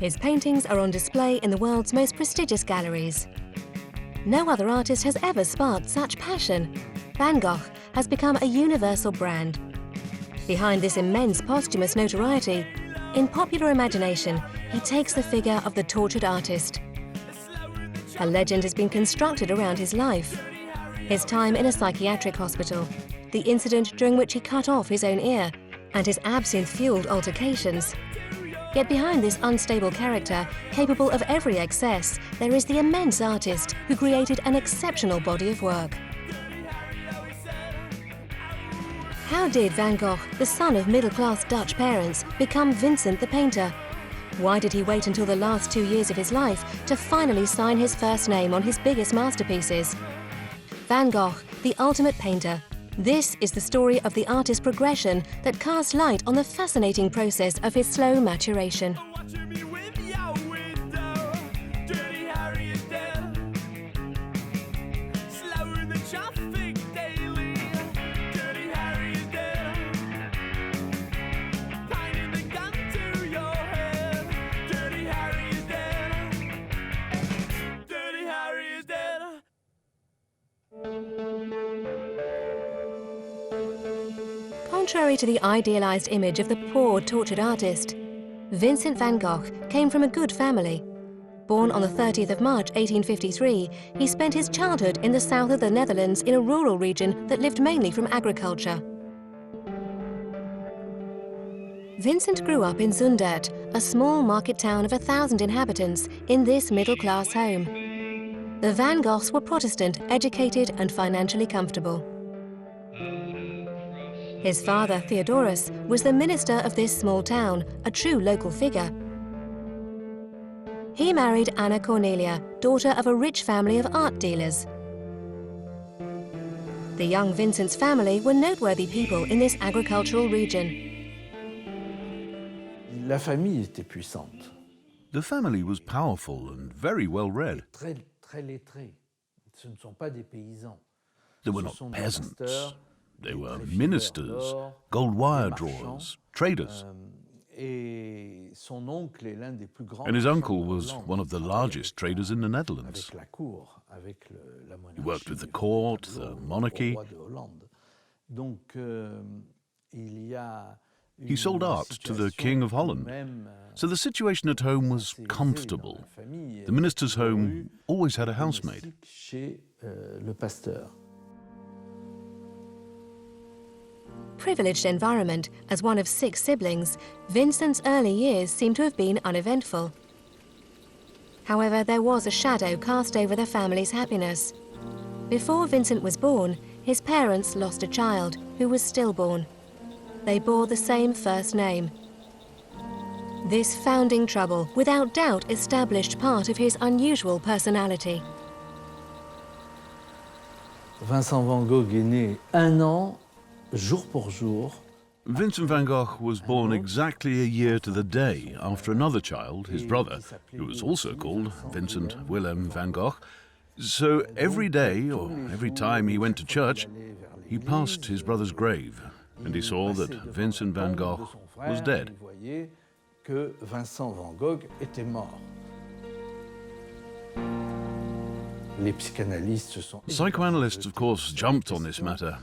His paintings are on display in the world's most prestigious galleries. No other artist has ever sparked such passion. Van Gogh has become a universal brand. Behind this immense posthumous notoriety, in popular imagination, he takes the figure of the tortured artist. A legend has been constructed around his life. His time in a psychiatric hospital, the incident during which he cut off his own ear, and his absinthe-fueled altercations. Yet behind this unstable character, capable of every excess, there is the immense artist who created an exceptional body of work. How did Van Gogh, the son of middle-class Dutch parents, become Vincent the painter? Why did he wait until the last 2 years of his life to finally sign his first name on his biggest masterpieces? Van Gogh, the ultimate painter. This is the story of the artist's progression that casts light on the fascinating process of his slow maturation. Contrary to the idealized image of the poor, tortured artist, Vincent van Gogh came from a good family. Born on the 30th of March 1853, he spent his childhood in the south of the Netherlands in a rural region that lived mainly from agriculture. Vincent grew up in Zundert, a small market town of 1,000 inhabitants, in this middle-class home. The Van Goghs were Protestant, educated and financially comfortable. His father, Theodorus, was the minister of this small town, a true local figure. He married Anna Cornelia, daughter of a rich family of art dealers. The young Vincent's family were noteworthy people in this agricultural region. La famille était puissante. The family was powerful and very well read. Très lettrés. Ce ne sont pas des paysans. They were not peasants. They were ministers, gold wire drawers, traders. And his uncle was one of the largest traders in the Netherlands. He worked with the court, the monarchy. He sold art to the King of Holland. So the situation at home was comfortable. The minister's home always had a housemaid. Privileged environment, as one of 6 siblings, Vincent's early years seem to have been uneventful. However, there was a shadow cast over the family's happiness. Before Vincent was born, his parents lost a child who was stillborn. They bore the same first name. This founding trouble, without doubt, established part of his unusual personality. Vincent van Gogh est né 1 an jour pour jour. Vincent van Gogh was born exactly a year to the day after another child, his brother, who was also called Vincent Willem van Gogh. So every day, or every time he went to church, he passed his brother's grave, and he saw that Vincent van Gogh was dead. Psychoanalysts, of course, jumped on this matter,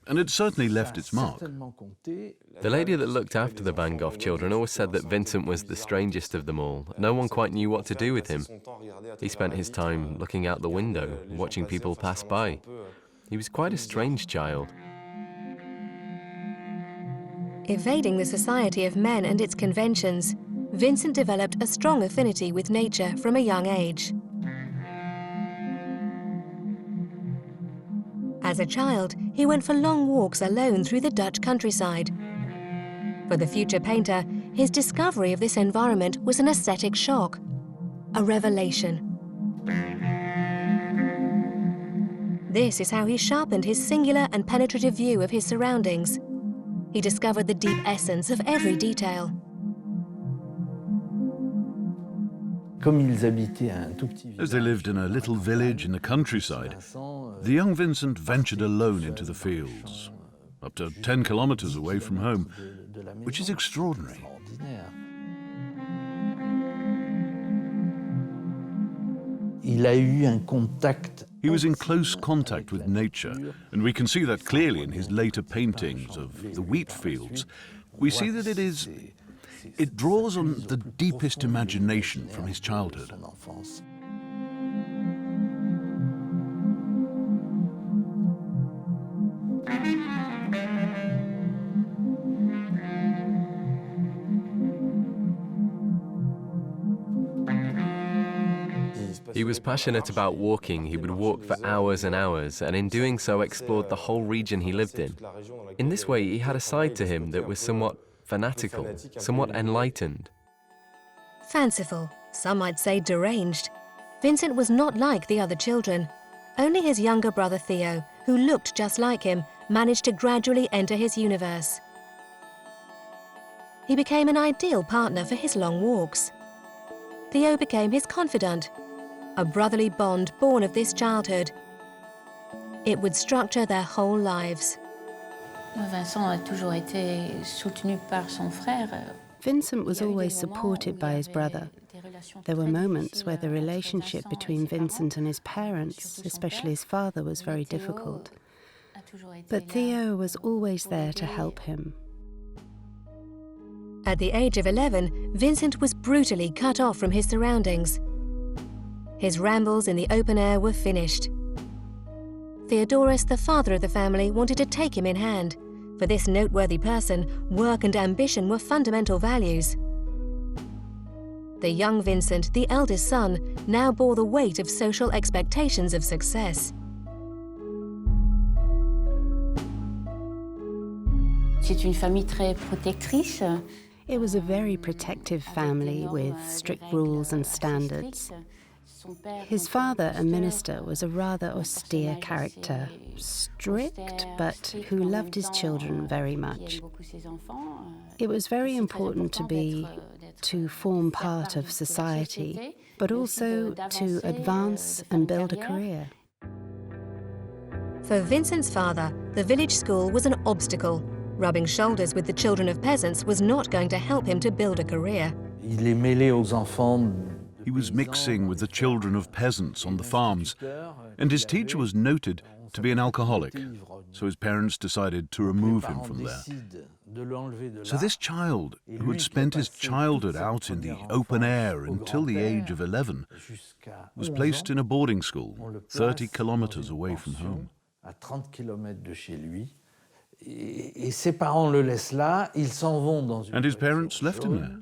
and it certainly left its mark. The lady that looked after the Van Gogh children always said that Vincent was the strangest of them all. No one quite knew what to do with him. He spent his time looking out the window, watching people pass by. He was quite a strange child. Evading the society of men and its conventions, Vincent developed a strong affinity with nature from a young age. As a child, he went for long walks alone through the Dutch countryside. For the future painter, his discovery of this environment was an aesthetic shock, a revelation. This is how he sharpened his singular and penetrative view of his surroundings. He discovered the deep essence of every detail. As they lived in a little village in the countryside, the young Vincent ventured alone into the fields, up to 10 kilometers away from home, which is extraordinary. Il a eu un contact. He was in close contact with nature, and we can see that clearly in his later paintings of the wheat fields. We see that it draws on the deepest imagination from his childhood. He was passionate about walking. He would walk for hours and hours, and in doing so explored the whole region he lived in. In this way, he had a side to him that was somewhat fanatical, somewhat enlightened. Fanciful, some might say deranged. Vincent was not like the other children. Only his younger brother Theo, who looked just like him, managed to gradually enter his universe. He became an ideal partner for his long walks. Theo became his confidant, a brotherly bond born of this childhood. It would structure their whole lives. Vincent was always supported by his brother. There were moments where the relationship between Vincent and his parents, especially his father, was very difficult. But Theo was always there to help him. At the age of 11, Vincent was brutally cut off from his surroundings. His rambles in the open air were finished. Theodorus, the father of the family, wanted to take him in hand. For this noteworthy person, work and ambition were fundamental values. The young Vincent, the eldest son, now bore the weight of social expectations of success. It was a very protective family with strict rules and standards. His father, a minister, was a rather austere character, strict, but who loved his children very much. It was very important to form part of society, but also to advance and build a career. For Vincent's father, the village school was an obstacle. Rubbing shoulders with the children of peasants was not going to help him to build a career. Il est mêlé aux enfants. He was mixing with the children of peasants on the farms, and his teacher was noted to be an alcoholic, so his parents decided to remove him from there. So this child, who had spent his childhood out in the open air until the age of 11, was placed in a boarding school 30 kilometers away from home. À 30 kilomètres de chez lui. Et ses parents le laissent là, ils s'en vont dans une. And his parents left him there.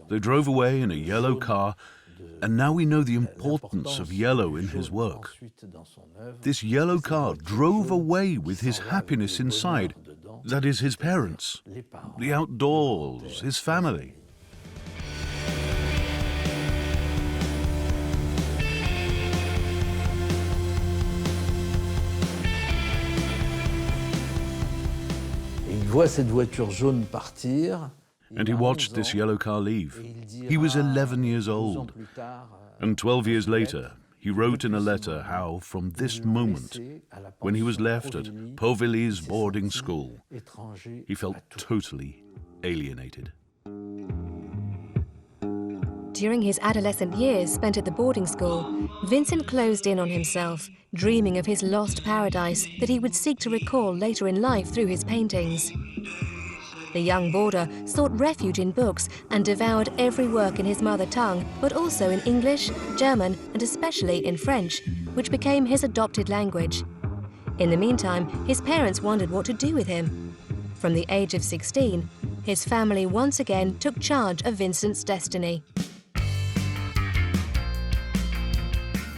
They drove away in a yellow car, and now we know the importance of yellow in his work. This yellow car drove away with his happiness inside. That is, his parents, the outdoors, his family. Il voit cette voiture jaune partir. And he watched this yellow car leave. He was 11 years old. And 12 years later, he wrote in a letter how, from this moment, when he was left at Pauvilly's boarding school, he felt totally alienated. During his adolescent years spent at the boarding school, Vincent closed in on himself, dreaming of his lost paradise that he would seek to recall later in life through his paintings. The young boarder sought refuge in books and devoured every work in his mother tongue, but also in English, German, and especially in French, which became his adopted language. In the meantime, his parents wondered what to do with him. From the age of 16, his family once again took charge of Vincent's destiny.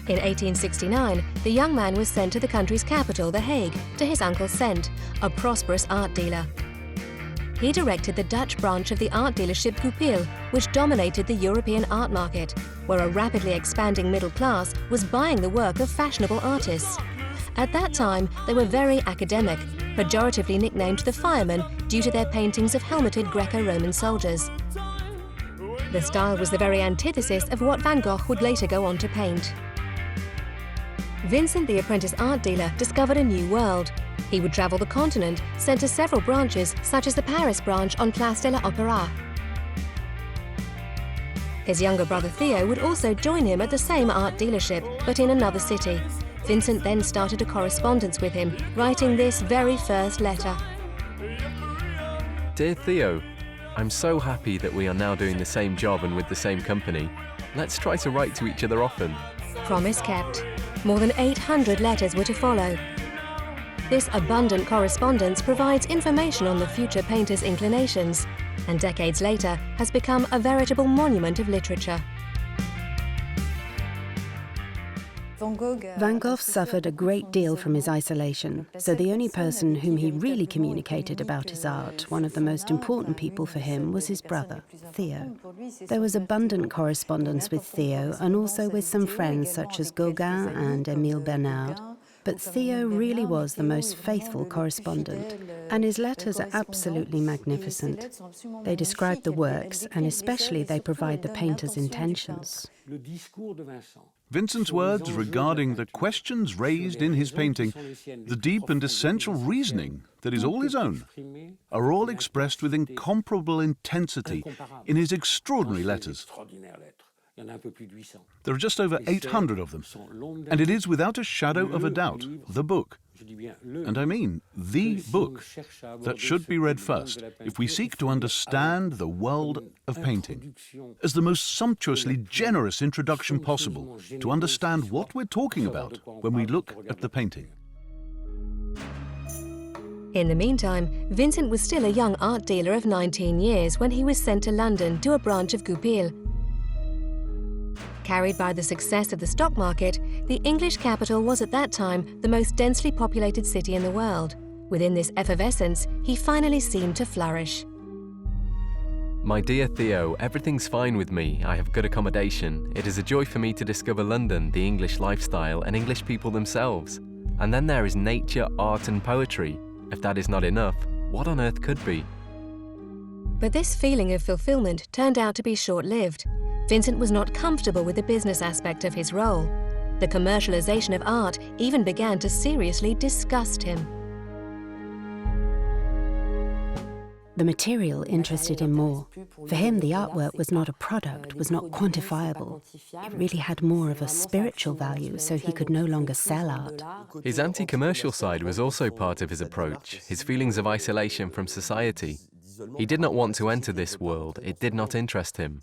In 1869, the young man was sent to the country's capital, The Hague, to his uncle Cent, a prosperous art dealer. He directed the Dutch branch of the art dealership Goupil, which dominated the European art market, where a rapidly expanding middle class was buying the work of fashionable artists. At that time, they were very academic, pejoratively nicknamed the firemen due to their paintings of helmeted Greco-Roman soldiers. The style was the very antithesis of what Van Gogh would later go on to paint. Vincent, the apprentice art dealer, discovered a new world. He would travel the continent, sent to several branches, such as the Paris branch on Place de l'Opéra. His younger brother Theo would also join him at the same art dealership, but in another city. Vincent then started a correspondence with him, writing this very first letter. Dear Theo, I'm so happy that we are now doing the same job and with the same company. Let's try to write to each other often. Promise kept. More than 800 letters were to follow. This abundant correspondence provides information on the future painter's inclinations, and decades later has become a veritable monument of literature. Van Gogh suffered a great deal from his isolation, so the only person whom he really communicated about his art, one of the most important people for him, was his brother, Theo. There was abundant correspondence with Theo and also with some friends such as Gauguin and Émile Bernard. But Theo really was the most faithful correspondent, and his letters are absolutely magnificent. They describe the works, and especially they provide the painter's intentions. Vincent's words regarding the questions raised in his painting, the deep and essential reasoning that is all his own, are all expressed with incomparable intensity in his extraordinary letters. There are just over 800 of them, and it is without a shadow of a doubt the book, and I mean the book, that should be read first if we seek to understand the world of painting, as the most sumptuously generous introduction possible to understand what we're talking about when we look at the painting. In the meantime, Vincent was still a young art dealer of 19 years when he was sent to London to a branch of Goupil. Carried by the success of the stock market, the English capital was at that time the most densely populated city in the world. Within this effervescence, he finally seemed to flourish. My dear Theo, everything's fine with me. I have good accommodation. It is a joy for me to discover London, the English lifestyle, and English people themselves. And then there is nature, art, and poetry. If that is not enough, what on earth could be? But this feeling of fulfillment turned out to be short-lived. Vincent was not comfortable with the business aspect of his role. The commercialization of art even began to seriously disgust him. The material interested him more. For him, the artwork was not a product, was not quantifiable. It really had more of a spiritual value, so he could no longer sell art. His anti-commercial side was also part of his approach, his feelings of isolation from society. He did not want to enter this world. It did not interest him.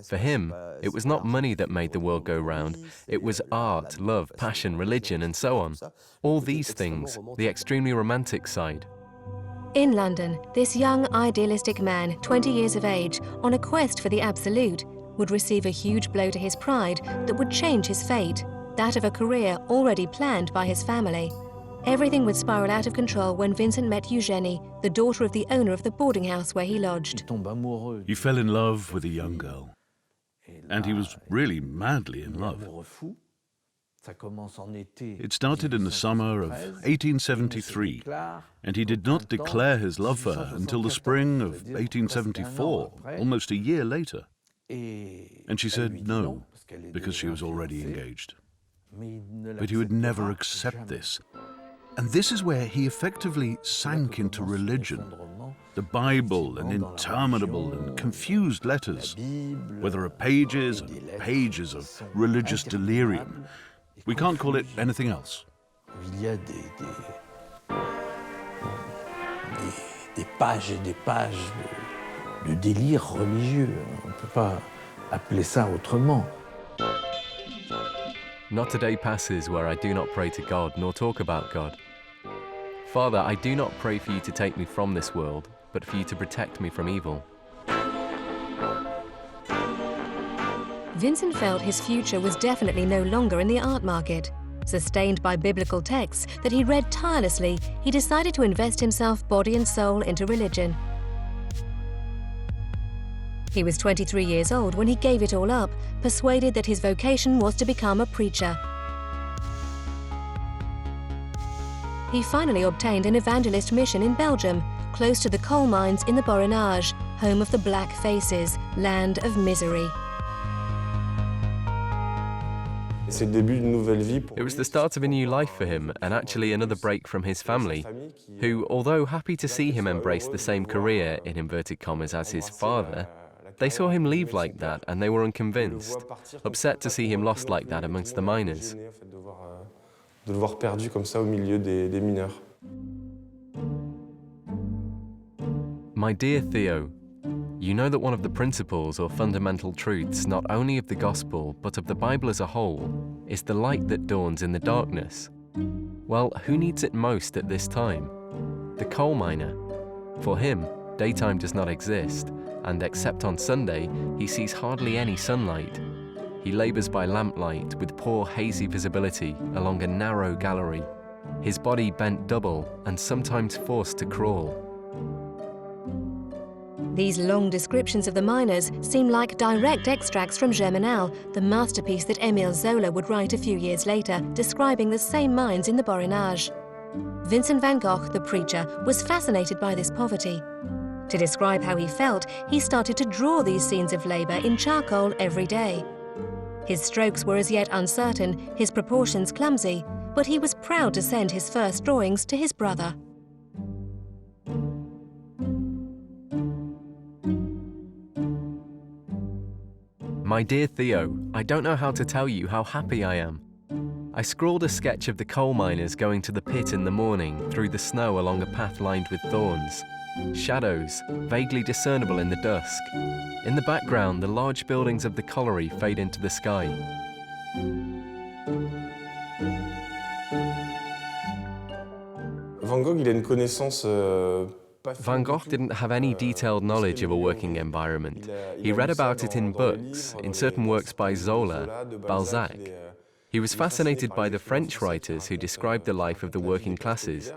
For him, it was not money that made the world go round. It was art, love, passion, religion, and so on. All these things, the extremely romantic side. In London, this young, idealistic man, 20 years of age, on a quest for the absolute, would receive a huge blow to his pride that would change his fate, that of a career already planned by his family. Everything would spiral out of control when Vincent met Eugénie, the daughter of the owner of the boarding house where he lodged. He fell in love with a young girl, and he was really madly in love. It started in the summer of 1873, and he did not declare his love for her until the spring of 1874, almost a year later. And she said no, because she was already engaged. But he would never accept this. And this is where he effectively sank into religion. The Bible and interminable and confused letters, where there are pages and pages of religious delirium. We can't call it anything else. Des pages et des pages de délire religieux. On ne peut pas appeler ça autrement. Not a day passes where I do not pray to God nor talk about God. Father, I do not pray for you to take me from this world, but for you to protect me from evil. Vincent felt his future was definitely no longer in the art market. Sustained by biblical texts that he read tirelessly, he decided to invest himself body and soul into religion. He was 23 years old when he gave it all up, persuaded that his vocation was to become a preacher. He finally obtained an evangelist mission in Belgium, close to the coal mines in the Borinage, home of the Black Faces, land of misery. It was the start of a new life for him, and actually another break from his family, who, although happy to see him embrace the same career, in inverted commas, as his father, They saw him leave like that and they were unconvinced, upset to see him lost like that amongst the miners. De le voir perdu comme ça au milieu des mineurs. My dear Theo, you know that one of the principles or fundamental truths not only of the Gospel but of the Bible as a whole is the light that dawns in the darkness. Well, who needs it most at this time? The coal miner. For him, daytime does not exist, and except on Sunday, he sees hardly any sunlight. He labours by lamplight with poor hazy visibility along a narrow gallery, his body bent double and sometimes forced to crawl. These long descriptions of the miners seem like direct extracts from Germinal, the masterpiece that Émile Zola would write a few years later, describing the same mines in the Borinage. Vincent van Gogh, the preacher, was fascinated by this poverty. To describe how he felt, he started to draw these scenes of labour in charcoal every day. His strokes were as yet uncertain, his proportions clumsy, but he was proud to send his first drawings to his brother. My dear Theo, I don't know how to tell you how happy I am. I scrawled a sketch of the coal miners going to the pit in the morning through the snow along a path lined with thorns. Shadows, vaguely discernible in the dusk. In the background, the large buildings of the colliery fade into the sky. Van Gogh, il a une connaissance. Van Gogh didn't have any detailed knowledge of a working environment. He read about it in books, in certain works by Zola, Balzac. He was fascinated by the French writers who described the life of the working classes.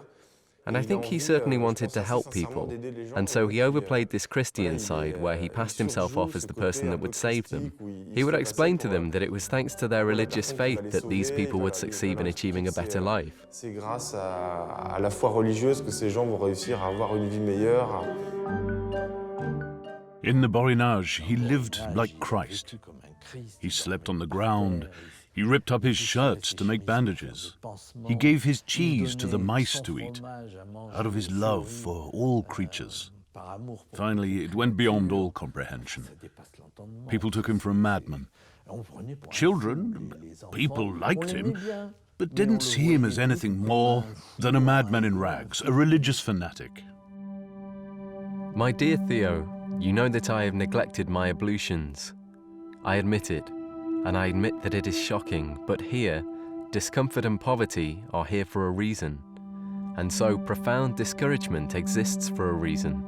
And I think he certainly wanted to help people, and so he overplayed this Christian side where he passed himself off as the person that would save them. He would explain to them that it was thanks to their religious faith that these people would succeed in achieving a better life. C'est grâce à la foi religieuse que ces gens vont réussir à avoir une vie meilleure. In the Borinage, he lived like Christ. He slept on the ground. He ripped up his shirts to make bandages. He gave his cheese to the mice to eat, out of his love for all creatures. Finally, it went beyond all comprehension. People took him for a madman. Children, people liked him, but didn't see him as anything more than a madman in rags, a religious fanatic. My dear Theo, you know that I have neglected my ablutions. I admit it. And I admit that it is shocking, but here, discomfort and poverty are here for a reason. And so profound discouragement exists for a reason.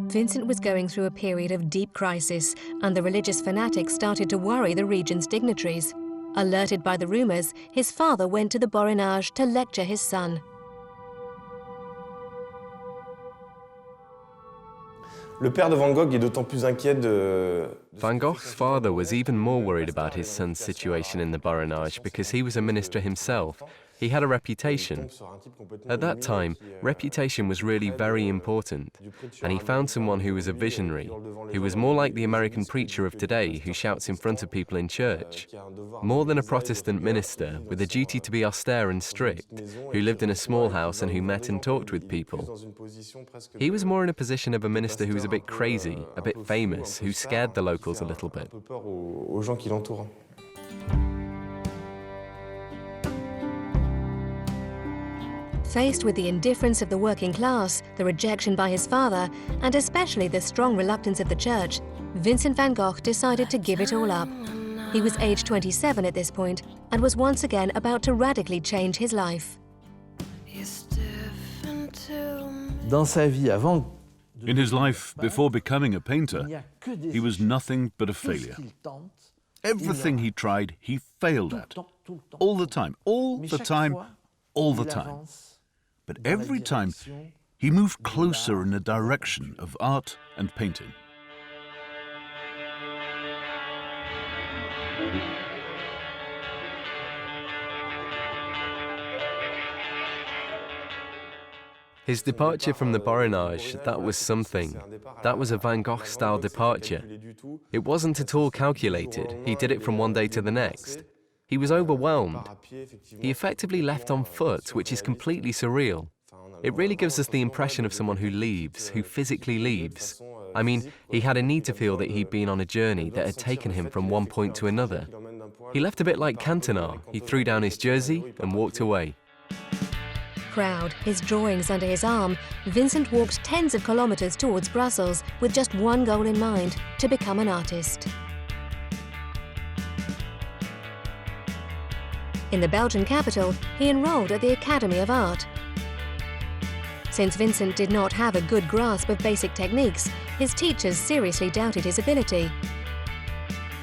Vincent was going through a period of deep crisis, and the religious fanatics started to worry the region's dignitaries. Alerted by the rumours, his father went to the Borinage to lecture his son. Le père de Van Gogh est d'autant plus inquiet de... Van Gogh's father was even more worried about his son's situation in the Borinage because he was a minister himself. He had a reputation. At that time, reputation was really very important, and he found someone who was a visionary, who was more like the American preacher of today who shouts in front of people in church. More than a Protestant minister, with a duty to be austere and strict, who lived in a small house and who met and talked with people. He was more in a position of a minister who was a bit crazy, a bit famous, who scared the locals a little bit. Faced with the indifference of the working class, the rejection by his father, and especially the strong reluctance of the church, Vincent van Gogh decided to give it all up. He was aged 27 at this point and was once again about to radically change his life. Dans sa vie avant, In his life before becoming a painter, he was nothing but a failure. Everything he tried, he failed at. All the time, all the time, all the time. But every time, he moved closer in the direction of art and painting. His departure from the Borinage, that was something. That was a Van Gogh-style departure. It wasn't at all calculated. He did it from one day to the next. He was overwhelmed. He effectively left on foot, which is completely surreal. It really gives us the impression of someone who leaves, who physically leaves. I mean, he had a need to feel that he'd been on a journey that had taken him from one point to another. He left a bit like Cantona. He threw down his jersey and walked away. Proud, his drawings under his arm, Vincent walked tens of kilometres towards Brussels with just one goal in mind: to become an artist. In the Belgian capital, he enrolled at the Academy of Art. Since Vincent did not have a good grasp of basic techniques, his teachers seriously doubted his ability.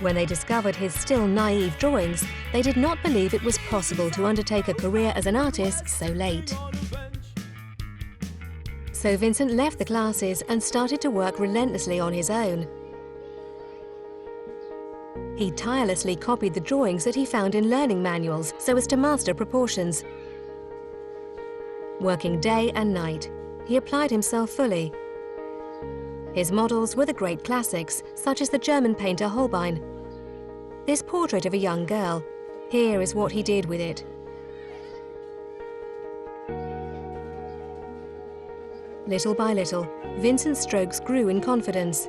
When they discovered his still naive drawings, they did not believe it was possible to undertake a career as an artist so late. So Vincent left the classes and started to work relentlessly on his own. He tirelessly copied the drawings that he found in learning manuals so as to master proportions. Working day and night, he applied himself fully. His models were the great classics, such as the German painter Holbein. This portrait of a young girl, here is what he did with it. Little by little, Vincent's strokes grew in confidence,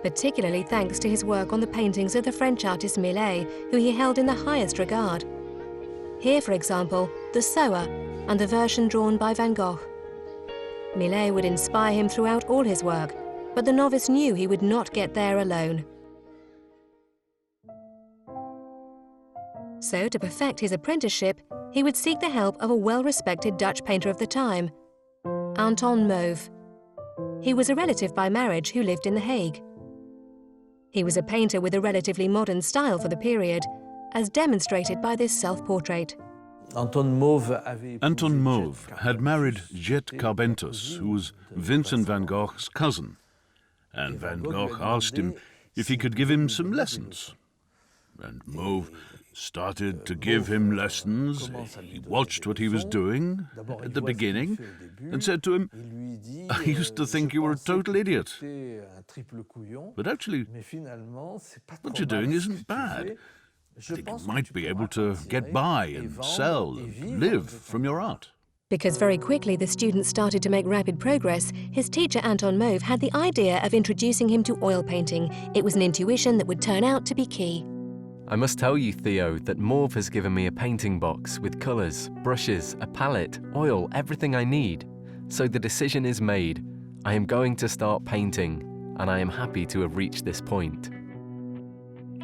particularly thanks to his work on the paintings of the French artist Millet, who he held in the highest regard. Here, for example, the Sower and the version drawn by Van Gogh. Millet would inspire him throughout all his work, but the novice knew he would not get there alone. So, to perfect his apprenticeship, he would seek the help of a well-respected Dutch painter of the time, Anton Mauve. He was a relative by marriage who lived in The Hague. He was a painter with a relatively modern style for the period, as demonstrated by this self-portrait. Anton Mauve had married Jet Carbentus, who was Vincent van Gogh's cousin, and Van Gogh asked him if he could give him some lessons. And Mauve started to give him lessons. He watched what he was doing at the beginning and said to him, "I used to think you were a total idiot. But actually, what you're doing isn't bad. I think you might be able to get by and sell and live from your art." Because very quickly the students started to make rapid progress, his teacher Anton Mauve had the idea of introducing him to oil painting. It was an intuition that would turn out to be key. I must tell you, Theo, that Mauve has given me a painting box with colours, brushes, a palette, oil, everything I need. So the decision is made. I am going to start painting, and I am happy to have reached this point.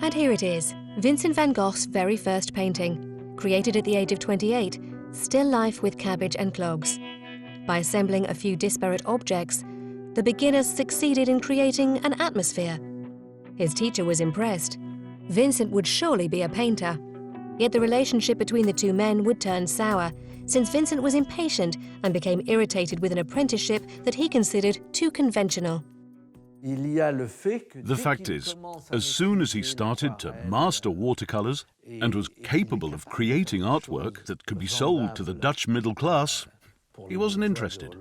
And here it is, Vincent van Gogh's very first painting, created at the age of 28, Still Life with Cabbage and Clogs. By assembling a few disparate objects, the beginners succeeded in creating an atmosphere. His teacher was impressed. Vincent would surely be a painter. Yet the relationship between the two men would turn sour, since Vincent was impatient and became irritated with an apprenticeship that he considered too conventional. The fact is, as soon as he started to master watercolours and was capable of creating artwork that could be sold to the Dutch middle class, he wasn't interested.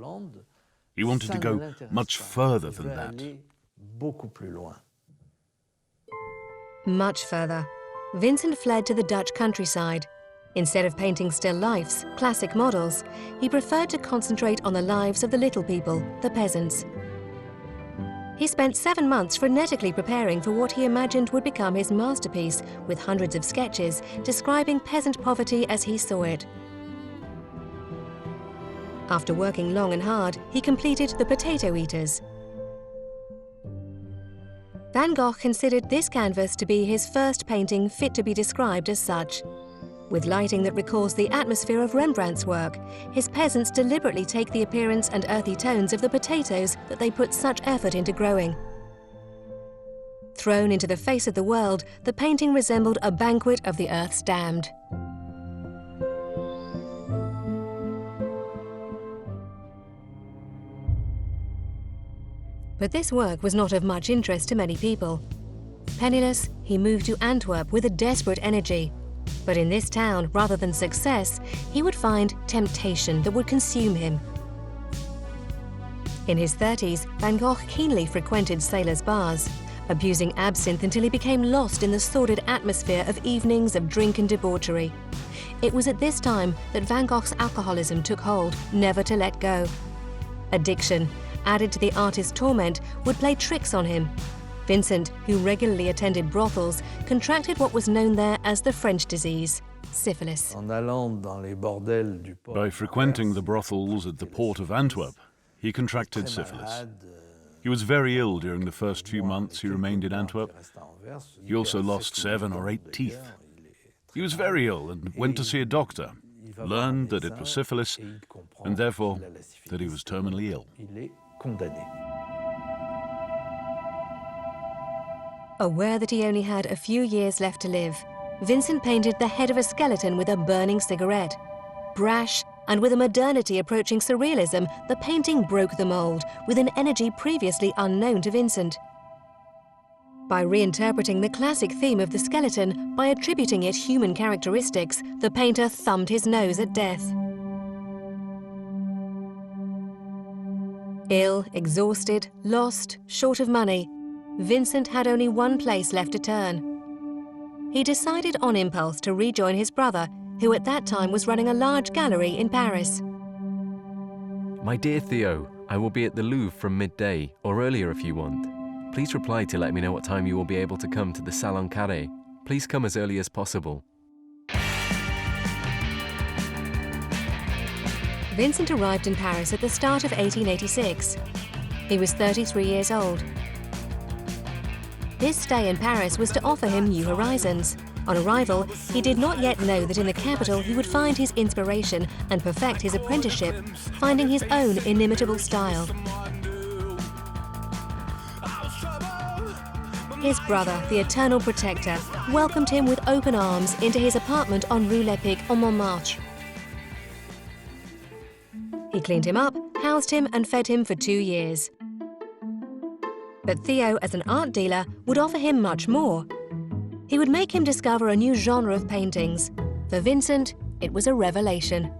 He wanted to go much further than that. Much further. Vincent fled to the Dutch countryside. Instead of painting still lifes, classic models, he preferred to concentrate on the lives of the little people, the peasants. He spent 7 months frenetically preparing for what he imagined would become his masterpiece, with hundreds of sketches describing peasant poverty as he saw it. After working long and hard, he completed The Potato Eaters. Van Gogh considered this canvas to be his first painting fit to be described as such. With lighting that recalls the atmosphere of Rembrandt's work, his peasants deliberately take the appearance and earthy tones of the potatoes that they put such effort into growing. Thrown into the face of the world, the painting resembled a banquet of the earth's damned. But this work was not of much interest to many people. Penniless, he moved to Antwerp with a desperate energy. But in this town, rather than success, he would find temptation that would consume him. In his 30s, Van Gogh keenly frequented sailors' bars, abusing absinthe until he became lost in the sordid atmosphere of evenings of drink and debauchery. It was at this time that Van Gogh's alcoholism took hold, never to let go. Addiction, added to the artist's torment, would play tricks on him. Vincent, who regularly attended brothels, contracted what was known there as the French disease, syphilis. By frequenting the brothels at the port of Antwerp, he contracted syphilis. He was very ill during the first few months he remained in Antwerp. He also lost 7 or 8 teeth. He was very ill and went to see a doctor, learned that it was syphilis, and therefore that he was terminally ill. Aware that he only had a few years left to live, Vincent painted the head of a skeleton with a burning cigarette. Brash, and with a modernity approaching surrealism, the painting broke the mold with an energy previously unknown to Vincent. By reinterpreting the classic theme of the skeleton, by attributing it human characteristics, the painter thumbed his nose at death. Ill, exhausted, lost, short of money, Vincent had only one place left to turn. He decided on impulse to rejoin his brother, who at that time was running a large gallery in Paris. My dear Theo, I will be at the Louvre from midday, or earlier if you want. Please reply to let me know what time you will be able to come to the Salon Carré. Please come as early as possible. Vincent arrived in Paris at the start of 1886. He was 33 years old. His stay in Paris was to offer him new horizons. On arrival, he did not yet know that in the capital he would find his inspiration and perfect his apprenticeship, finding his own inimitable style. His brother, the eternal protector, welcomed him with open arms into his apartment on Rue Lepic en Montmartre. He cleaned him up, housed him and fed him for 2 years. But Theo, as an art dealer, would offer him much more. He would make him discover a new genre of paintings. For Vincent, it was a revelation.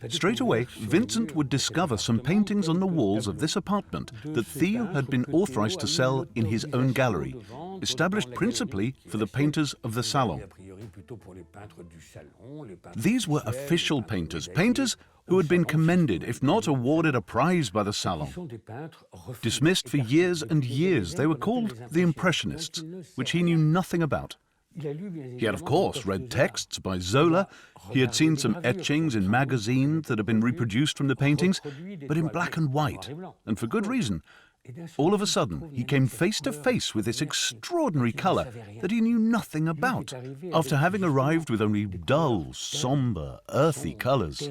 Straight away, Vincent would discover some paintings on the walls of this apartment that Theo had been authorized to sell in his own gallery, established principally for the painters of the Salon. These were official painters, painters who had been commended, if not awarded a prize by the Salon. Dismissed for years and years, they were called the Impressionists, which he knew nothing about. He had, of course, read texts by Zola. He had seen some etchings in magazines that had been reproduced from the paintings, but in black and white, and for good reason. All of a sudden, he came face to face with this extraordinary colour that he knew nothing about, after having arrived with only dull, sombre, earthy colours.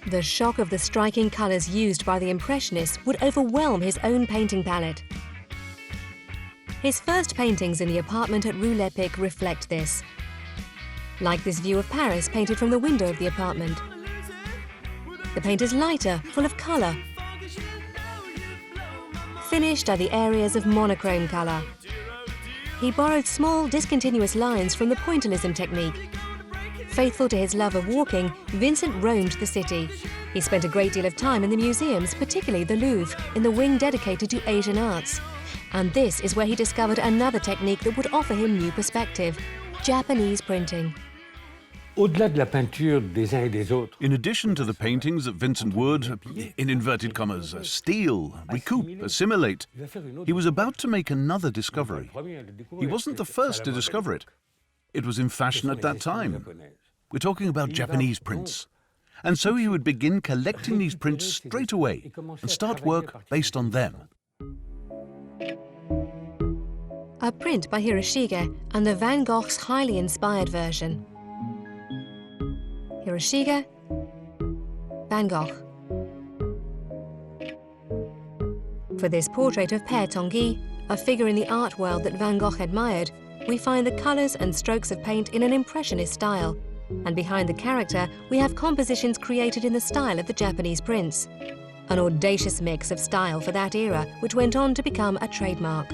The shock of the striking colours used by the Impressionists would overwhelm his own painting palette. His first paintings in the apartment at Rue Lepic reflect this. Like this view of Paris painted from the window of the apartment. The paint is lighter, full of colour. Finished are the areas of monochrome colour. He borrowed small, discontinuous lines from the pointillism technique. Faithful to his love of walking, Vincent roamed the city. He spent a great deal of time in the museums, particularly the Louvre, in the wing dedicated to Asian arts. And this is where he discovered another technique that would offer him new perspective: Japanese printing. In addition to the paintings that Vincent would, in inverted commas, steal, recoup, assimilate, he was about to make another discovery. He wasn't the first to discover it. It was in fashion at that time. We're talking about Japanese prints. And so he would begin collecting these prints straight away and start work based on them. A print by Hiroshige and the Van Gogh's highly inspired version. Hiroshige, Van Gogh. For this portrait of Père Tanguy, a figure in the art world that Van Gogh admired, we find the colours and strokes of paint in an impressionist style. And behind the character, we have compositions created in the style of the Japanese prints. An audacious mix of style for that era, which went on to become a trademark.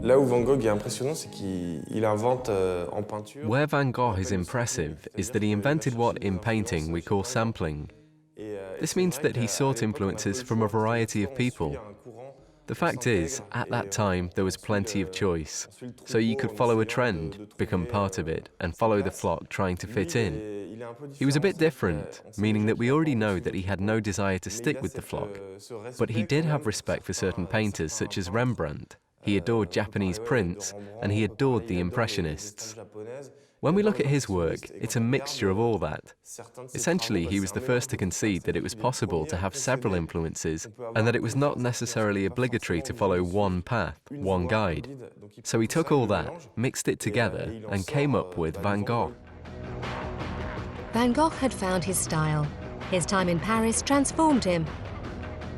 Là où Van Gogh est impressionnant, c'est qu'il invente en peinture. Where Van Gogh is impressive is that he invented what in painting we call sampling. This means that he sought influences from a variety of people. The fact is, at that time, there was plenty of choice. So you could follow a trend, become part of it, and follow the flock trying to fit in. He was a bit different, meaning that we already know that he had no desire to stick with the flock. But he did have respect for certain painters such as Rembrandt. He adored Japanese prints, and he adored the Impressionists. When we look at his work, it's a mixture of all that. Essentially, he was the first to concede that it was possible to have several influences, and that it was not necessarily obligatory to follow one path, one guide. So he took all that, mixed it together, and came up with Van Gogh. Van Gogh had found his style. His time in Paris transformed him.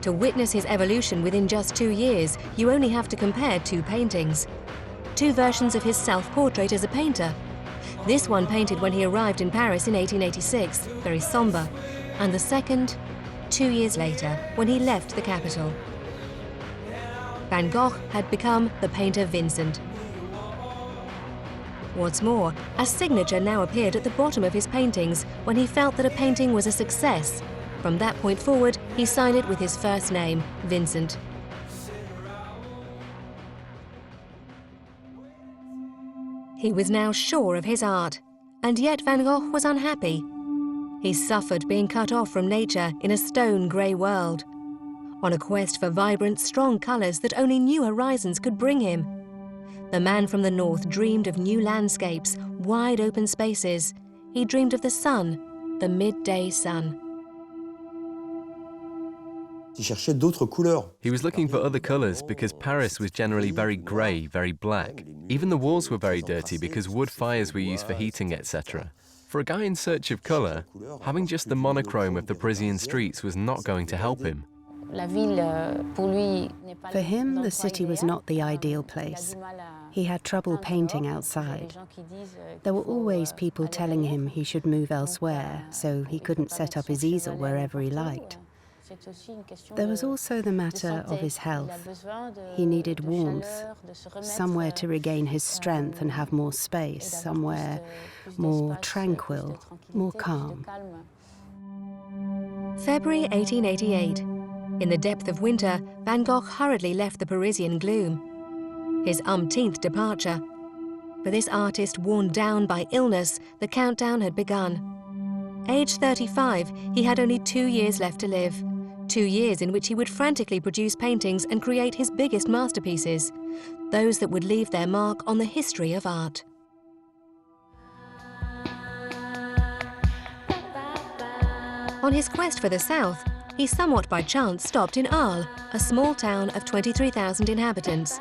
To witness his evolution within just 2 years, you only have to compare 2 paintings. 2 versions of his self-portrait as a painter. This one painted when he arrived in Paris in 1886, very sombre, and the second, 2 years later, when he left the capital. Van Gogh had become the painter Vincent. What's more, a signature now appeared at the bottom of his paintings when he felt that a painting was a success. From that point forward, he signed it with his first name, Vincent. He was now sure of his art, and yet Van Gogh was unhappy. He suffered being cut off from nature in a stone-grey world, on a quest for vibrant, strong colours that only new horizons could bring him. The man from the north dreamed of new landscapes, wide open spaces. He dreamed of the sun, the midday sun. He was looking for other colours because Paris was generally very grey, very black. Even the walls were very dirty because wood fires were used for heating, etc. For a guy in search of colour, having just the monochrome of the Parisian streets was not going to help him. For him, the city was not the ideal place. He had trouble painting outside. There were always people telling him he should move elsewhere, so he couldn't set up his easel wherever he liked. There was also the matter of his health. He needed warmth, somewhere to regain his strength and have more space, somewhere more tranquil, more calm. February 1888. In the depth of winter, Van Gogh hurriedly left the Parisian gloom. His umpteenth departure. For this artist worn down by illness, the countdown had begun. Aged 35, he had only 2 years left to live. 2 years in which he would frantically produce paintings and create his biggest masterpieces, those that would leave their mark on the history of art. On his quest for the south, he somewhat by chance stopped in Arles, a small town of 23,000 inhabitants.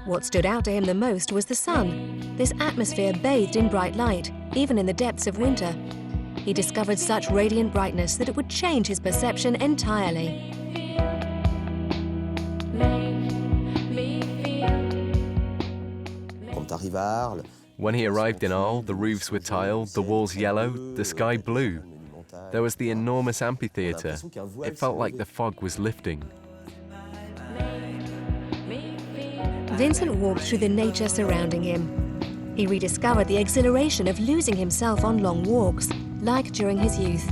What stood out to him the most was the sun. This atmosphere bathed in bright light, even in the depths of winter. He discovered such radiant brightness that it would change his perception entirely. When he arrived in Arles, the roofs were tiled, the walls yellow, the sky blue. There was the enormous amphitheatre. It felt like the fog was lifting. Vincent walked through the nature surrounding him. He rediscovered the exhilaration of losing himself on long walks, like during his youth.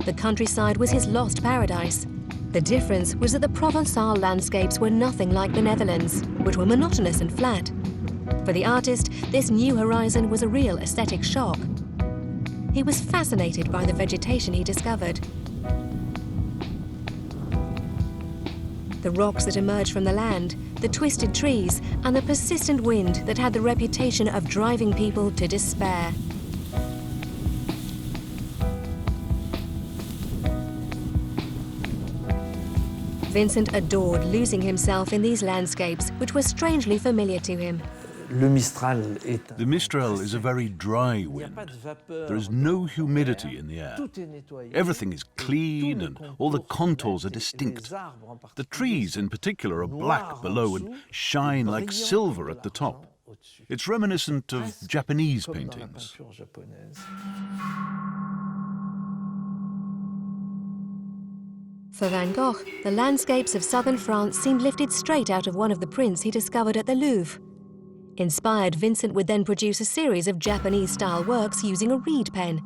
The countryside was his lost paradise. The difference was that the Provençal landscapes were nothing like the Netherlands, which were monotonous and flat. For the artist, this new horizon was a real aesthetic shock. He was fascinated by the vegetation he discovered. The rocks that emerged from the land, the twisted trees, and the persistent wind that had the reputation of driving people to despair. Vincent adored losing himself in these landscapes, which were strangely familiar to him. The Mistral is a very dry wind. There is no humidity in the air. Everything is clean and all the contours are distinct. The trees in particular are black below and shine like silver at the top. It's reminiscent of Japanese paintings. For Van Gogh, the landscapes of southern France seemed lifted straight out of one of the prints he discovered at the Louvre. Inspired, Vincent would then produce a series of Japanese-style works using a reed pen.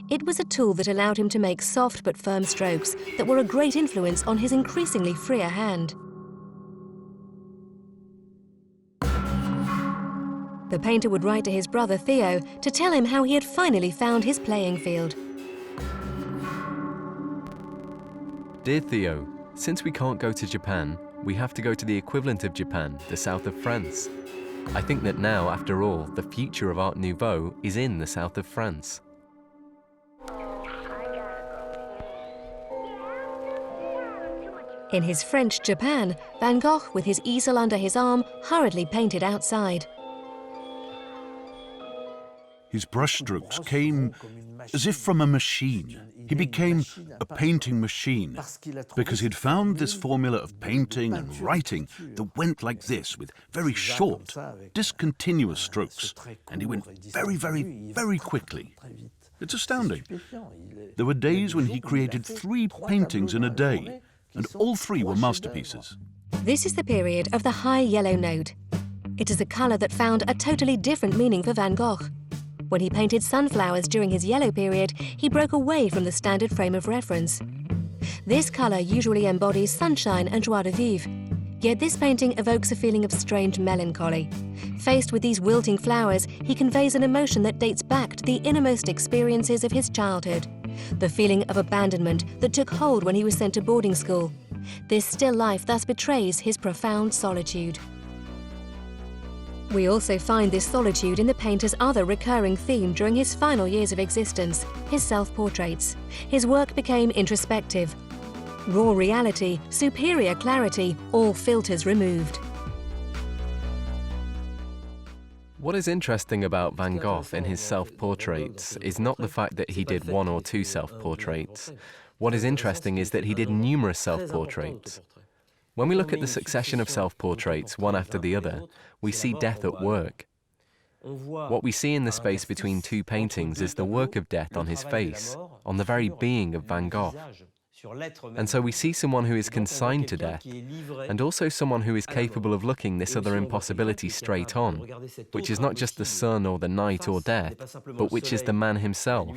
It was a tool that allowed him to make soft but firm strokes that were a great influence on his increasingly freer hand. The painter would write to his brother Theo to tell him how he had finally found his playing field. Dear Theo, since we can't go to Japan, we have to go to the equivalent of Japan, the south of France. I think that now, after all, the future of Art Nouveau is in the south of France. In his French Japan, Van Gogh, with his easel under his arm, hurriedly painted outside. His brushstrokes came as if from a machine. He became a painting machine because he'd found this formula of painting and writing that went like this, with very short, discontinuous strokes, and he went very, very, very quickly. It's astounding. There were days when he created 3 paintings in a day, and all 3 were masterpieces. This is the period of the high yellow note. It is a colour that found a totally different meaning for Van Gogh. When he painted sunflowers during his yellow period, he broke away from the standard frame of reference. This colour usually embodies sunshine and joie de vivre, yet this painting evokes a feeling of strange melancholy. Faced with these wilting flowers, he conveys an emotion that dates back to the innermost experiences of his childhood, the feeling of abandonment that took hold when he was sent to boarding school. This still life thus betrays his profound solitude. We also find this solitude in the painter's other recurring theme during his final years of existence, his self-portraits. His work became introspective. Raw reality, superior clarity, all filters removed. What is interesting about Van Gogh in his self-portraits is not the fact that he did 1 or 2 self-portraits. What is interesting is that he did numerous self-portraits. When we look at the succession of self-portraits, one after the other, we see death at work. What we see in the space between 2 paintings is the work of death on his face, on the very being of Van Gogh. And so we see someone who is consigned to death, and also someone who is capable of looking this other impossibility straight on, which is not just the sun or the night or death, but which is the man himself.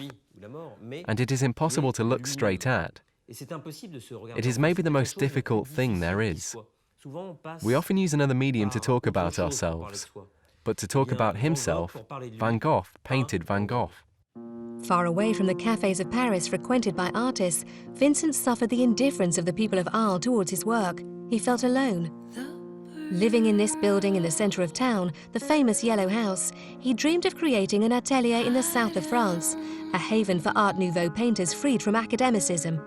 And it is impossible to look straight at. It is maybe the most difficult thing there is. We often use another medium to talk about ourselves, but to talk about himself, Van Gogh painted Van Gogh. Far away from the cafes of Paris frequented by artists, Vincent suffered the indifference of the people of Arles towards his work. He felt alone. Living in this building in the centre of town, the famous Yellow House, he dreamed of creating an atelier in the south of France, a haven for Art Nouveau painters freed from academicism.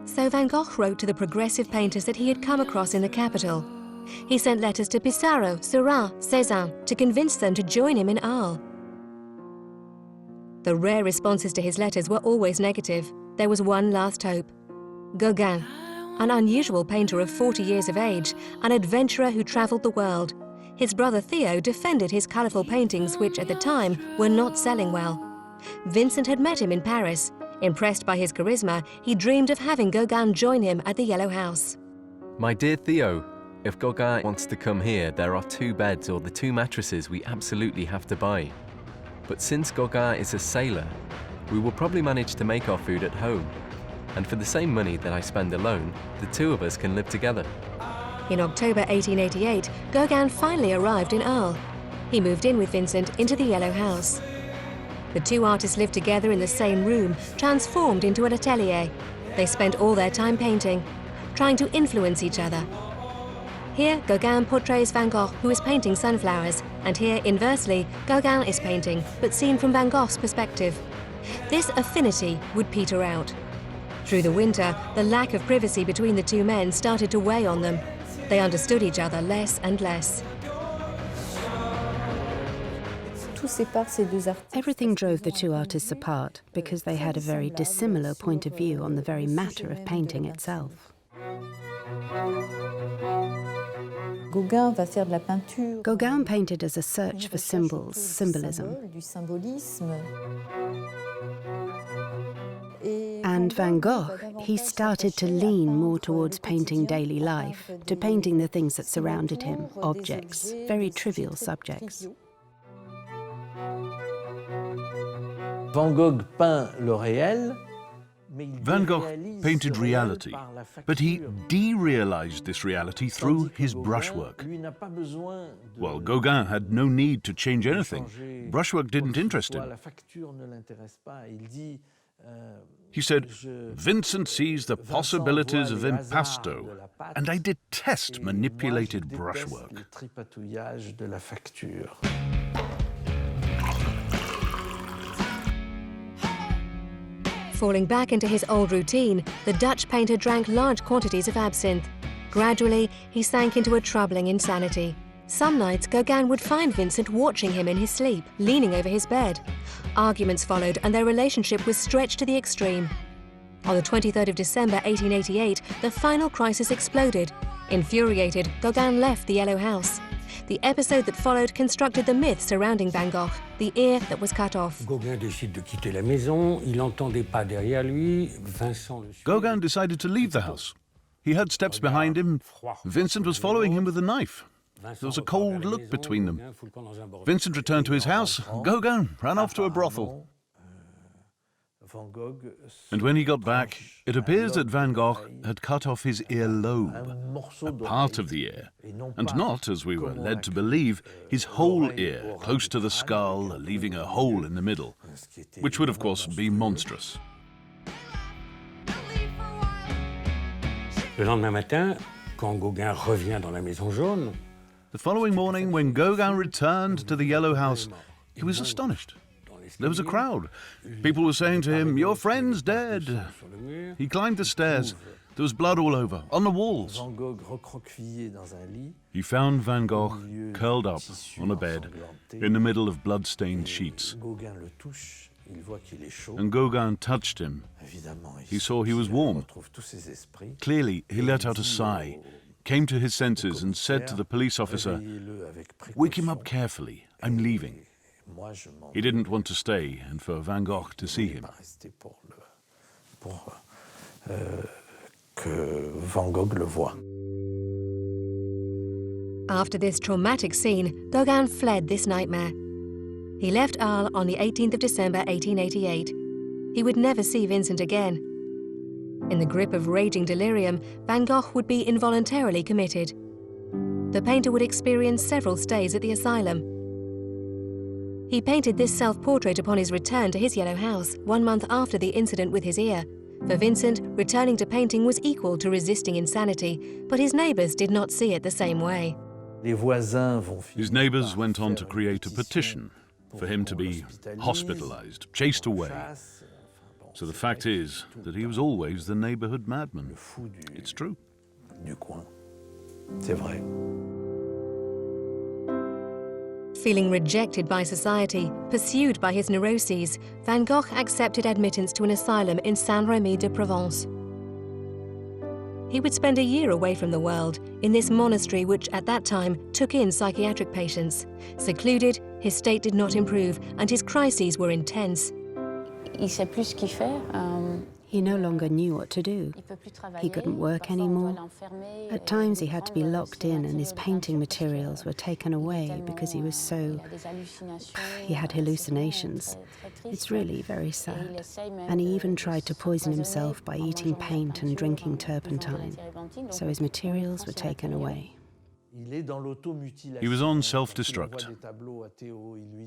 So Van Gogh wrote to the progressive painters that he had come across in the capital. He sent letters to Pissarro, Seurat, Cézanne to convince them to join him in Arles. The rare responses to his letters were always negative. There was one last hope. Gauguin, an unusual painter of 40 years of age, an adventurer who travelled the world. His brother Theo defended his colourful paintings, which at the time were not selling well. Vincent had met him in Paris. Impressed by his charisma, he dreamed of having Gauguin join him at the Yellow House. My dear Theo, if Gauguin wants to come here, there are 2 beds or the 2 mattresses we absolutely have to buy. But since Gauguin is a sailor, we will probably manage to make our food at home. And for the same money that I spend alone, the 2 of us can live together. In October 1888, Gauguin finally arrived in Arles. He moved in with Vincent into the Yellow House. The 2 artists lived together in the same room, transformed into an atelier. They spent all their time painting, trying to influence each other. Here, Gauguin portrays Van Gogh, who is painting sunflowers, and here, inversely, Gauguin is painting, but seen from Van Gogh's perspective. This affinity would peter out. Through the winter, the lack of privacy between the 2 men started to weigh on them. They understood each other less and less. Everything drove the 2 artists apart because they had a very dissimilar point of view on the very matter of painting itself. Gauguin painted as a search for symbols, symbolism. And Van Gogh, he started to lean more towards painting daily life, to painting the things that surrounded him, objects, very trivial subjects. Van Gogh peint le réel, Van Gogh painted reality, but he derealized this reality through his brushwork. While Gauguin had no need to change anything, brushwork didn't interest him. He said, "Vincent sees the possibilities of impasto, and I detest manipulated brushwork." Falling back into his old routine, the Dutch painter drank large quantities of absinthe. Gradually, he sank into a troubling insanity. Some nights, Gauguin would find Vincent watching him in his sleep, leaning over his bed. Arguments followed, and their relationship was stretched to the extreme. On the 23rd of December 1888, the final crisis exploded. Infuriated, Gauguin left the Yellow House. The episode that followed constructed the myth surrounding Van Gogh, the ear that was cut off. Gauguin décide de quitter la maison, il entendait pas derrière lui, Vincent le suit. Gauguin decided to leave the house. He heard steps behind him. Vincent was following him with a knife. There was a cold look between them. Vincent returned to his house. Gauguin ran off to a brothel. And when he got back, it appears that Van Gogh had cut off his earlobe, a part of the ear, and not, as we were led to believe, his whole ear, close to the skull, leaving a hole in the middle, which would, of course, be monstrous. Le lendemain matin, quand Gauguin revient dans la maison jaune, The following morning, when Gauguin returned to the Yellow House, he was astonished. There was a crowd. People were saying to him, "Your friend's dead." He climbed the stairs. There was blood all over, on the walls. He found Van Gogh curled up on a bed in the middle of blood-stained sheets. And Gauguin touched him. He saw he was warm. Clearly, he let out a sigh, came to his senses and said to the police officer, "Wake him up carefully, I'm leaving." He didn't want to stay and for Van Gogh to see him. After this traumatic scene, Gauguin fled this nightmare. He left Arles on the 18th of December 1888. He would never see Vincent again. In the grip of raging delirium, Van Gogh would be involuntarily committed. The painter would experience several stays at the Asylum. He painted this self-portrait upon his return to his Yellow House, 1 month after the incident with his ear. For Vincent, returning to painting was equal to resisting insanity, but his neighbours did not see it the same way. His neighbours went on to create a petition for him to be hospitalized, chased away. So the fact is that he was always the neighborhood madman. It's true. Feeling rejected by society, pursued by his neuroses, Van Gogh accepted admittance to an asylum in Saint-Rémy-de-Provence. He would spend a year away from the world, in this monastery which at that time took in psychiatric patients. Secluded, his state did not improve and his crises were intense. He no longer knew what to do. He couldn't work anymore. At times he had to be locked in and his painting materials were taken away because he was so... He had hallucinations. It's really very sad. And he even tried to poison himself by eating paint and drinking turpentine. So his materials were taken away. He was on self-destruct.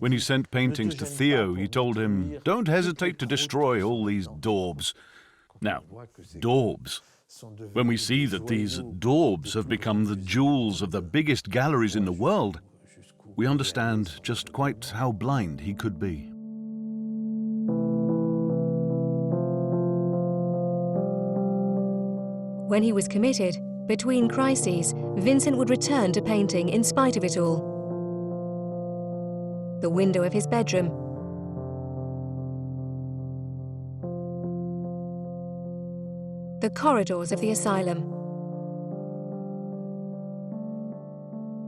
When he sent paintings to Theo, he told him, "Don't hesitate to destroy all these daubs." Now, daubs. When we see that these daubs have become the jewels of the biggest galleries in the world, we understand just quite how blind he could be. When he was committed, between crises, Vincent would return to painting in spite of it all. The window of his bedroom, the corridors of the asylum.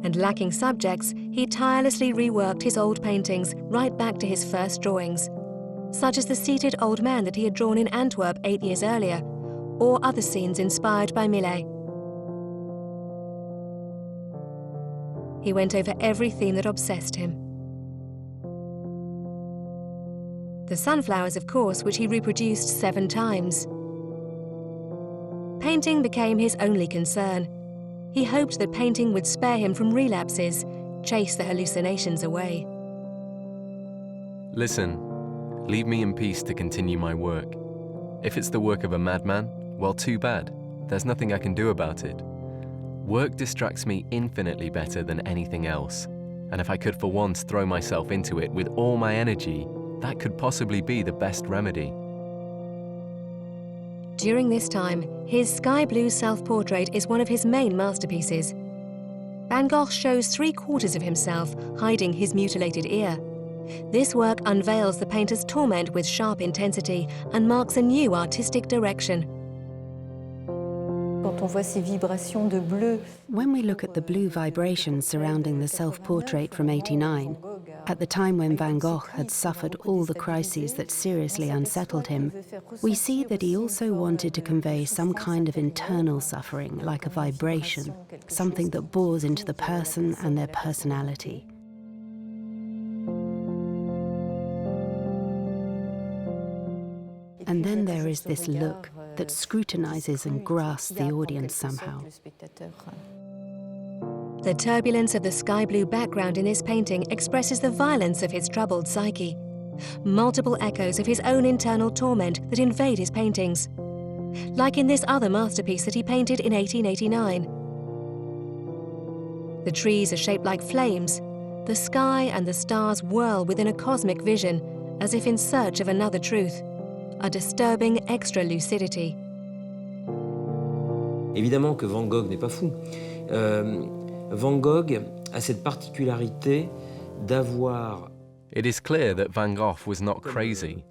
And lacking subjects, he tirelessly reworked his old paintings right back to his first drawings, such as the seated old man that he had drawn in Antwerp 8 years earlier, or other scenes inspired by Millet. He went over every theme that obsessed him. The sunflowers, of course, which he reproduced 7 times. Painting became his only concern. He hoped that painting would spare him from relapses, chase the hallucinations away. Listen, leave me in peace to continue my work. If it's the work of a madman, well, too bad. There's nothing I can do about it. Work distracts me infinitely better than anything else. And if I could for once throw myself into it with all my energy, that could possibly be the best remedy. During this time, his sky blue self-portrait is one of his main masterpieces. Van Gogh shows 3/4 of himself, hiding his mutilated ear. This work unveils the painter's torment with sharp intensity and marks a new artistic direction. When we look at the blue vibrations surrounding the self-portrait from '89, at the time when Van Gogh had suffered all the crises that seriously unsettled him, we see that he also wanted to convey some kind of internal suffering, like a vibration, something that bores into the person and their personality. And then there is this look that scrutinizes and grasps the audience somehow. The turbulence of the sky blue background in this painting expresses the violence of his troubled psyche. Multiple echoes of his own internal torment that invade his paintings. Like in this other masterpiece that he painted in 1889. The trees are shaped like flames. The sky and the stars whirl within a cosmic vision, as if in search of another truth. A disturbing extra lucidity. Évidemment que Van Gogh n'est pas fou. Van Gogh a cette particularité d'avoir... It is clear that Van Gogh was not crazy.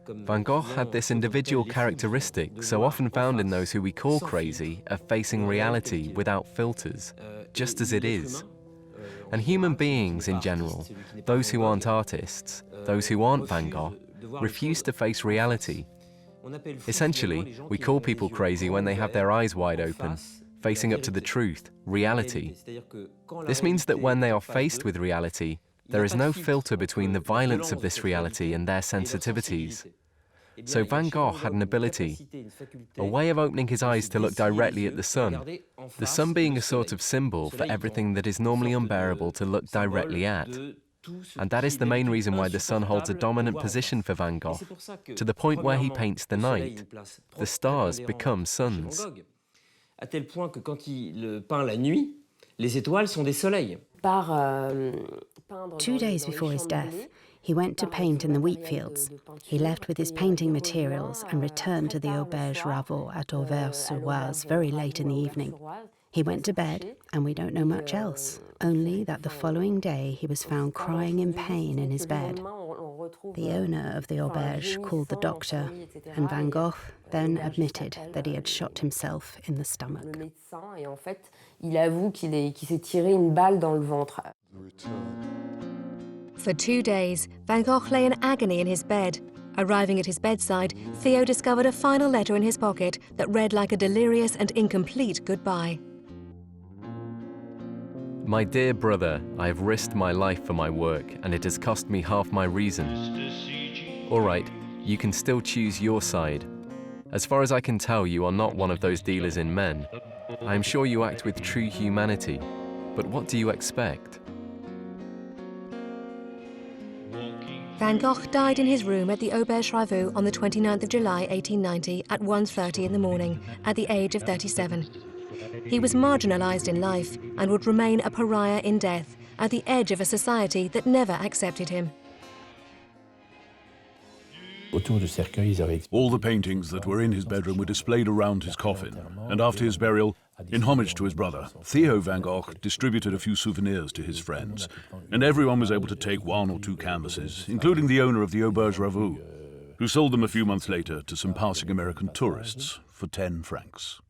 Van Gogh had this individual characteristic so often found in those who we call crazy of facing reality without filters, just as it is. And human beings in general, those who aren't artists, those who aren't Van Gogh, refuse to face reality. Essentially, we call people crazy when they have their eyes wide open, facing up to the truth, reality. This means that when they are faced with reality, there is no filter between the violence of this reality and their sensitivities. So Van Gogh had an ability, a way of opening his eyes to look directly at the sun being a sort of symbol for everything that is normally unbearable to look directly at. And that is the main reason why the sun holds a dominant position for Van Gogh, to the point where he paints the night. The stars become suns. À tel point que quand il peint la nuit, les étoiles sont des soleils. 2 days before his death, he went to paint in the wheat fields. He left with his painting materials and returned to the Auberge Raveau at Auvers-sur-Oise very late in the evening. He went to bed, and we don't know much else, only that the following day he was found crying in pain in his bed. The owner of the auberge called the doctor, and Van Gogh then admitted that he had shot himself in the stomach. For 2 days, Van Gogh lay in agony in his bed. Arriving at his bedside, Theo discovered a final letter in his pocket that read like a delirious and incomplete goodbye. My dear brother, I have risked my life for my work, and it has cost me half my reason. All right, you can still choose your side. As far as I can tell, you are not one of those dealers in men. I am sure you act with true humanity, but what do you expect? Van Gogh died in his room at the Auberge Raveau on the 29th of July 1890 at 1:30 in the morning, at the age of 37. He was marginalized in life and would remain a pariah in death, at the edge of a society that never accepted him. All the paintings that were in his bedroom were displayed around his coffin, and after his burial, in homage to his brother, Theo Van Gogh distributed a few souvenirs to his friends, and everyone was able to take 1 or 2 canvases, including the owner of the Auberge Raveau, who sold them a few months later to some passing American tourists for 10 francs.